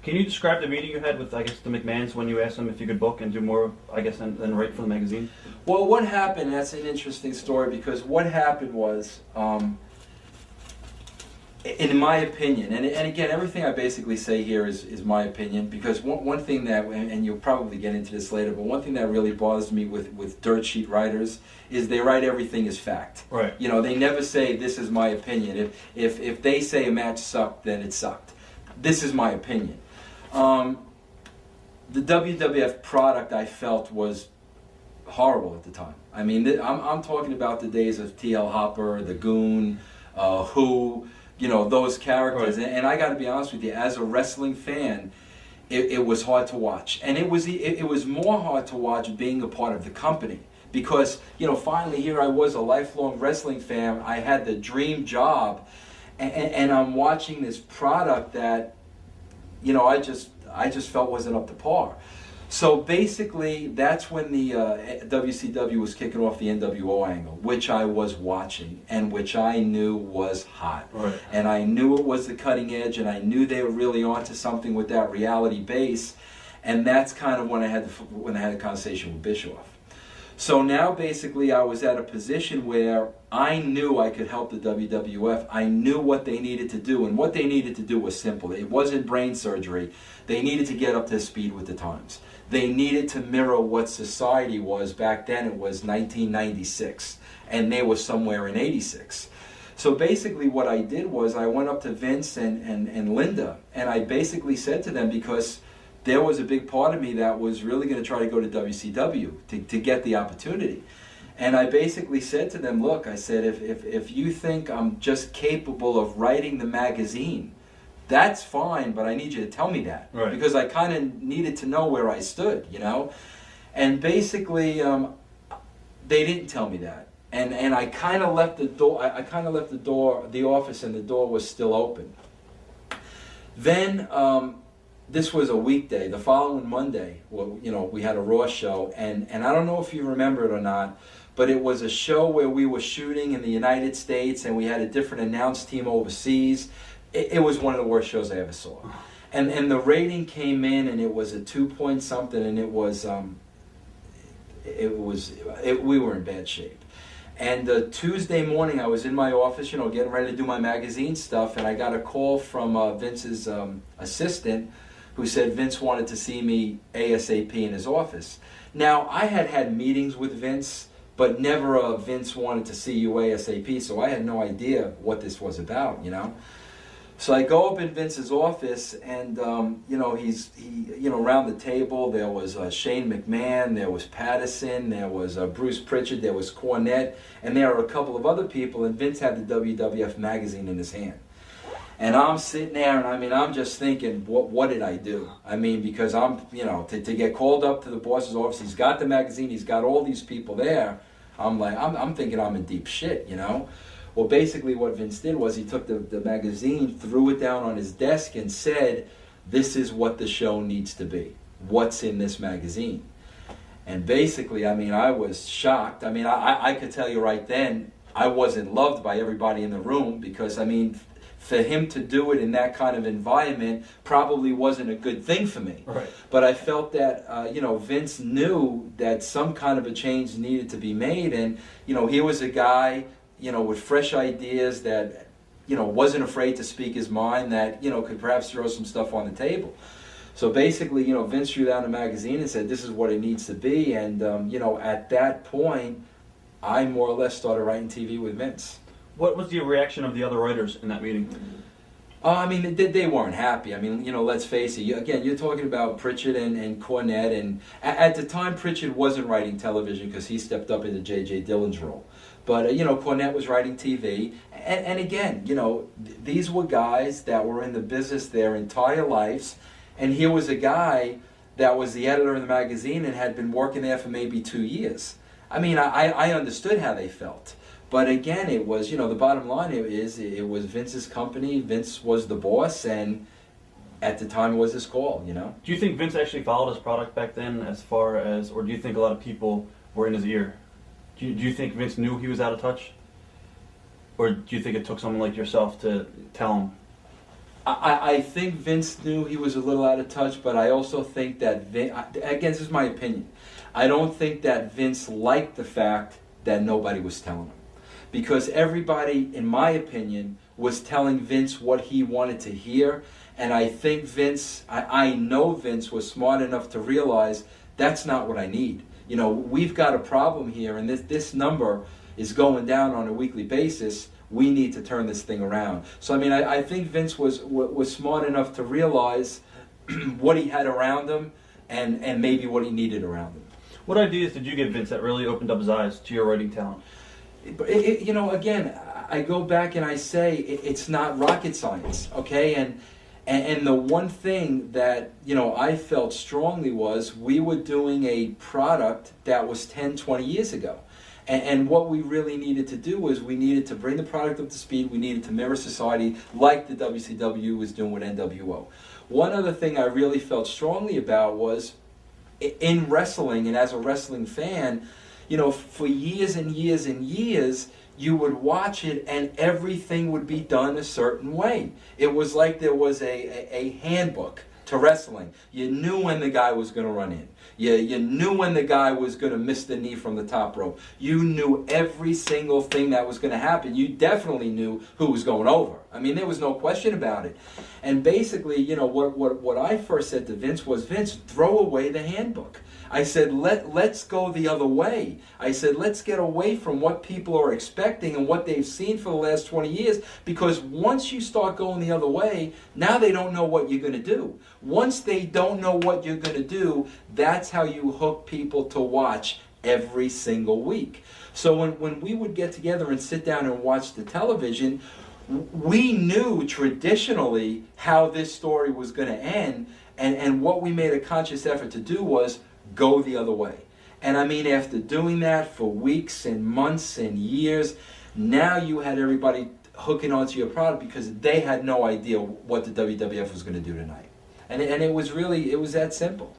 Can you describe the meeting you had with, I guess, the McMahons when you asked them if you could book and do more, I guess, than write for the magazine? Well, what happened, that's an interesting story, because what happened was, in my opinion, and again, everything I basically say here is my opinion, because one thing that, and you'll probably get into this later, but one thing that really bothers me with dirt sheet writers is they write everything as fact. Right. You know, they never say, this is my opinion. If they say a match sucked, then it sucked. This is my opinion. The WWF product, I felt, was horrible at the time. I mean, I'm talking about the days of T.L. Hopper, The Goon, Who, you know, those characters. Right. And I got to be honest with you, as a wrestling fan, it was hard to watch. And it was more hard to watch being a part of the company. Because, you know, finally here I was, a lifelong wrestling fan. I had the dream job. And I'm watching this product that, you know, I just felt wasn't up to par. So basically, that's when the WCW was kicking off the NWO angle, which I was watching and which I knew was hot. Right. And I knew it was the cutting edge, and I knew they were really onto something with that reality base. And that's kind of when I had a conversation with Bischoff. So now basically I was at a position where I knew I could help the WWF. I knew what they needed to do, and what they needed to do was simple. It wasn't brain surgery. They needed to get up to speed with the times. They needed to mirror what society was. Back then it was 1996, and they were somewhere in 86. So basically what I did was I went up to Vince and Linda, and I basically said to them, because there was a big part of me that was really going to try to go to WCW to get the opportunity. And I basically said to them, look, I said, if you think I'm just capable of writing the magazine, that's fine, but I need you to tell me that. Right. Because I kind of needed to know where I stood, you know? And basically, they didn't tell me that. And I kind of left the door, the office, and the door was still open. Then, this was a weekday. The following Monday, well, you know, we had a Raw show, and I don't know if you remember it or not, but it was a show where we were shooting in the United States, and we had a different announce team overseas. It was one of the worst shows I ever saw. And the rating came in, and it was a 2-point something, and we were in bad shape. And Tuesday morning, I was in my office, you know, getting ready to do my magazine stuff, and I got a call from Vince's assistant, who said Vince wanted to see me ASAP in his office. Now, I had meetings with Vince, but never Vince wanted to see you ASAP, so I had no idea what this was about, you know. So I go up in Vince's office, and you know, he around the table there was Shane McMahon, there was Patterson, there was Bruce Pritchard, there was Cornette, and there were a couple of other people, and Vince had the WWF magazine in his hand. And I'm sitting there, and I mean, I'm just thinking, what did I do? I mean, because I'm, you know, to get called up to the boss's office, he's got the magazine, he's got all these people there. I'm like, I'm thinking I'm in deep shit, you know? Well, basically what Vince did was he took the magazine, threw it down on his desk, and said, this is what the show needs to be. What's in this magazine? And basically, I mean, I was shocked. I mean, I could tell you right then, I wasn't loved by everybody in the room, because, I mean, for him to do it in that kind of environment probably wasn't a good thing for me. Right. But I felt that, you know, Vince knew that some kind of a change needed to be made. And, you know, here was a guy, you know, with fresh ideas that, you know, wasn't afraid to speak his mind, that, you know, could perhaps throw some stuff on the table. So basically, you know, Vince threw down the magazine and said, this is what it needs to be. And, you know, at that point, I more or less started writing TV with Vince. What was the reaction of the other writers in that meeting? I mean, they weren't happy. I mean, you know, let's face it. Again, you're talking about Pritchard and Cornette. And at the time, Pritchard wasn't writing television because he stepped up into J.J. Dillon's role. But, you know, Cornette was writing TV. And again, you know, these were guys that were in the business their entire lives. And here was a guy that was the editor of the magazine and had been working there for maybe 2 years. I mean, I understood how they felt. But again, it was, you know, the bottom line is it was Vince's company. Vince was the boss, and at the time it was his call, you know. Do you think Vince actually followed his product back then, as far as, or do you think a lot of people were in his ear? Do you think Vince knew he was out of touch? Or do you think it took someone like yourself to tell him? I think Vince knew he was a little out of touch, but I also think that again, this is my opinion. I don't think that Vince liked the fact that nobody was telling him, because everybody, in my opinion, was telling Vince what he wanted to hear, and I think Vince, I know Vince was smart enough to realize that's not what I need. You know, we've got a problem here, and this number is going down on a weekly basis. We need to turn this thing around. So I mean, I think Vince was smart enough to realize what he had around him, and maybe what he needed around him. What ideas did you give Vince that really opened up his eyes to your writing talent? You know, again, I go back and I say it's not rocket science, okay? And the one thing that, you know, I felt strongly was we were doing a product that was 10, 20 years ago. And what we really needed to do was we needed to bring the product up to speed. We needed to mirror society like the WCW was doing with NWO. One other thing I really felt strongly about was in wrestling, and as a wrestling fan, you know, for years and years and years, you would watch it and everything would be done a certain way. It was like there was a handbook to wrestling. You knew when the guy was going to run in. You knew when the guy was going to miss the knee from the top rope. You knew every single thing that was going to happen. You definitely knew who was going over. I mean, there was no question about it. And basically, you know, what I first said to Vince was, Vince, throw away the handbook. I said, let's go the other way. I said, let's get away from what people are expecting and what they've seen for the last 20 years, because once you start going the other way, now they don't know what you're going to do. Once they don't know what you're going to do, that's how you hook people to watch every single week. So when we would get together and sit down and watch the television, we knew traditionally how this story was going to end, and what we made a conscious effort to do was go the other way. And I mean, after doing that for weeks and months and years, now you had everybody hooking onto your product because they had no idea what the WWF was going to do tonight. And it was that simple.